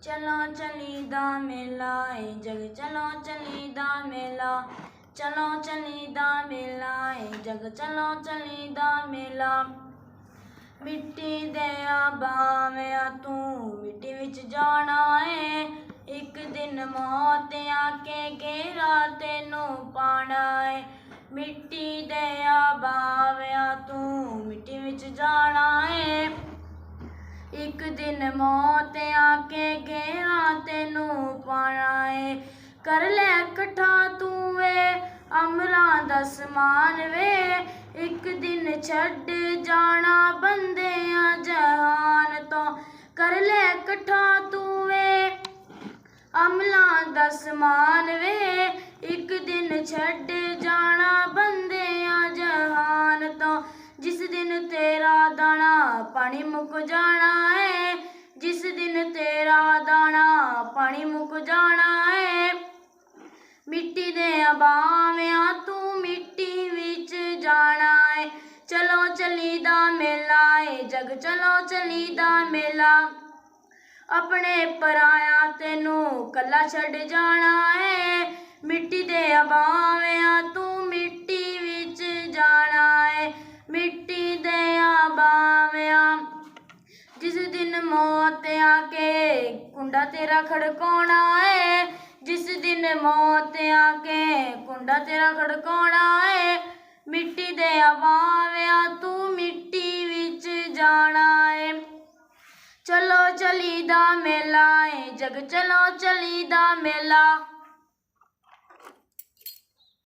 चलो चली दा मेला जग चलो चली दा मेला चलो चली दा मेला जग चलो चली दा मेला। मिट्टी दे बावेआ तू मिट्टी विच जाना है एक दिन मौत आके घेरा तेनू पाना है। मिट्टी दे बावेआ तू मिट्टी विच जाना है एक दिन मौत आके घेरा तेनू पाना है। कर ले कट्ठा तू वे अमरां दा समान वे एक दिन छड्ड जाना बंदेयां जहान तो। कर ले कट्ठा तू वे अमलां दा समान वे एक दिन छड्ड जाना बंदेयां जहान तो। जिस दिन तेरा दाना पानी मुक जाना है जिस दिन तेरा दाना पानी मुक जाना है। मिट्टी दे बावेआ तू मिट्टी विच जाना है। चलो चली दा मेला जग चलो चली दा मेला। अपने पराया तेनू कला छड्ड जाना है मिट्टी दे बावेआ तू मिट्टी विच जाना है। मिट्टी दे बावेआ जिस दिन मौत आके कुंडा तेरा खड़काना है जिस दिन मौत आके कुंडा तेरा खड़काना है। मिट्टी दे बावेआ तू मिट्टी विच जाना है। चलो चली दा मेला जग चलो चली दा मेला।